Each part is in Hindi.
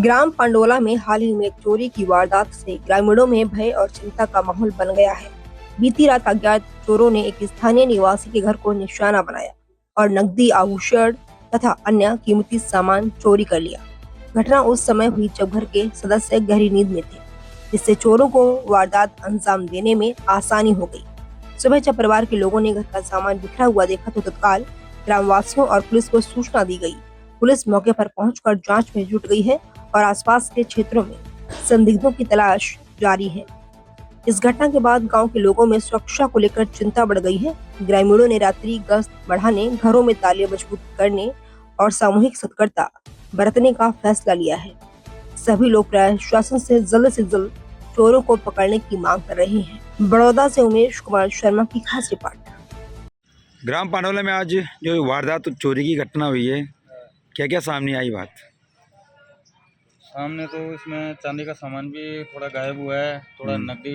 ग्राम पांडोला में हाल ही में एक चोरी की वारदात से ग्रामीणों में भय और चिंता का माहौल बन गया है। बीती रात अज्ञात चोरों ने एक स्थानीय निवासी के घर को निशाना बनाया और नकदी, आभूषण तथा अन्य कीमती सामान चोरी कर लिया। घटना उस समय हुई जब घर के सदस्य गहरी नींद में थे, जिससे चोरों को वारदात अंजाम देने में आसानी हो गई। सुबह जब परिवार के लोगों ने घर का सामान बिखरा हुआ देखा तो तत्काल ग्रामवासियों और पुलिस को सूचना दी गई। पुलिस मौके पर पहुंचकर जांच में जुट गई है और आसपास के क्षेत्रों में संदिग्धों की तलाश जारी है। इस घटना के बाद गांव के लोगों में सुरक्षा को लेकर चिंता बढ़ गई है। ग्रामीणों ने रात्रि गश्त बढ़ाने, घरों में ताले मजबूत करने और सामूहिक सतर्कता बरतने का फैसला लिया है। सभी लोग प्रशासन से जल्द चोरों को पकड़ने की मांग कर रहे हैं। बड़ौदा से उमेश कुमार शर्मा की खास रिपोर्ट। ग्राम पांडोला में आज जो वारदात चोरी की घटना हुई है, क्या क्या सामने आई बात? सामने तो इसमें चांदी का सामान भी थोड़ा गायब हुआ है, थोड़ा नकदी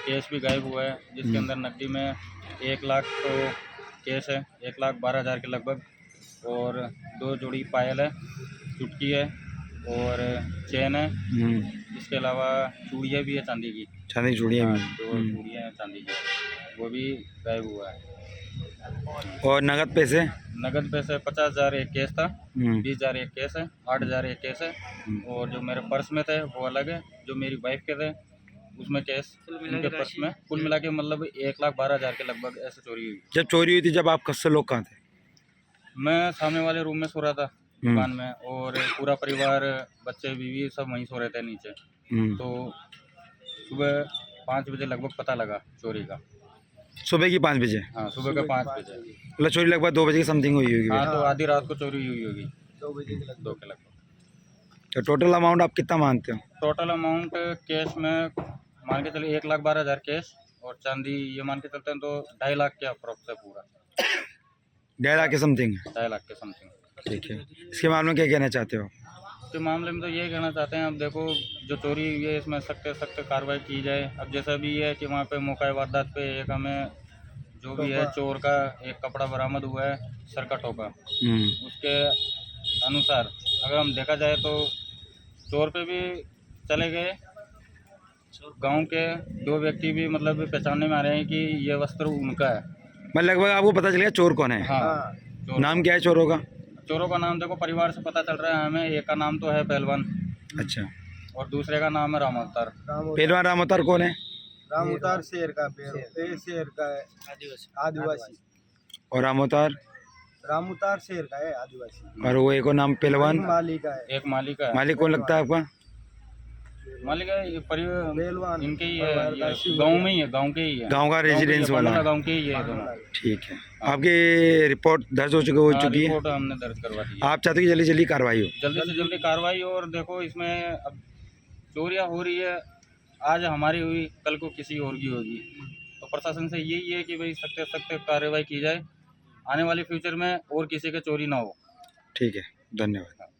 कैश भी गायब हुआ है, जिसके अंदर नकदी में 1 लाख तो कैश है, 1,12,000 के लगभग, और 2 जोड़ी पायल है, चुटकी है और चेन है। इसके अलावा चूड़ियाँ भी है चांदी की। चांदी की चूड़ियाँ भी? 2 चूड़ियाँ हैं चांदी की, वो भी गायब हुआ है। और नगद पैसे? नगद पैसे 50,000 एक केस था, 20,000 एक केस है, 8,000 एक केस है, और जो मेरे पर्स में थे वो अलग है, जो मेरी वाइफ के थे उसमें कैश उनके पर्स में कुल मिला के मतलब 1,12,000 के लगभग ऐसे चोरी हुई। जब चोरी हुई थी, जब आप कस्से लोग कहाँ थे? मैं सामने वाले रूम में सो रहा था दुकान में, और पूरा परिवार, बच्चे, बीवी सब वहीं सो रहे थे नीचे। तो सुबह 5 बजे लगभग पता लगा चोरी का। सुबह की 5 बजे? हाँ, सुबह का 5 बजे। मतलब चोरी लगभग 2 बजे की समथिंग हुई होगी? हाँ, तो आधी रात को चोरी हुई होगी, 2 के लगभग। तो टोटल अमाउंट आप कितना मानते हो? टोटल अमाउंट कैश में मान के चलिए 1,12,000 कैश, और चांदी ये मान के चलते हैं तो 2.5 लाख के अप्रोक्स है पूरा। 1.5 लाख के समथिंग? 2.5 लाख के समथिंग। ठीक है। इसके मामले में क्या कहना चाहते हो? इसके मामले में तो ये कहना चाहते हैं, अब देखो जो चोरी हुई है इसमें सख्त कार्रवाई की जाए। अब जैसा भी है कि वहाँ पे मौका वारदात पे एक हमें जो भी है चोर का एक कपड़ा बरामद हुआ है, सर का टोका, उसके अनुसार अगर हम देखा जाए तो चोर पे भी चले गए। गांव के 2 व्यक्ति भी मतलब पहचानने में आ रहे हैं कि ये वस्त्र उनका है। मैं लगभग आपको पता चल गया चोर कौन है? हाँ, नाम क्या है चोरों का? चोरों का नाम देखो परिवार से पता चल रहा है हमें। एक का नाम तो है पहलवान। अच्छा। और दूसरे का नाम है राम अवतार। पहलवान राम अवतार कौन है? राम अवतार शेर का है, आदिवासी। और राम अवतार? राम अवतार शेर का है, आदिवासी। और वो एक और नाम पहलवान? माली का है। एक मालिक है। मालिक कौन लगता है आपका? मालिक है ये पहलवान इनके ही है, गांव में ही है, गांव के ही है, गांव का रेजिडेंस वाला? गांव के ही है दोनों। ठीक है। आपकी रिपोर्ट दर्ज हो चुकी है? रिपोर्ट हमने दर्ज करवा दी है। आप चाहते हो कि जल्दी कार्रवाई हो? जल्दी से जल्दी कार्रवाई। और देखो इसमें अब चोरियां हो रही है, आज हमारी हुई, कल को किसी और की होगी, तो प्रशासन से यही है कि भाई सख्त कार्रवाई की जाए, आने वाले फ्यूचर में और किसी का चोरी ना हो। ठीक है, धन्यवाद।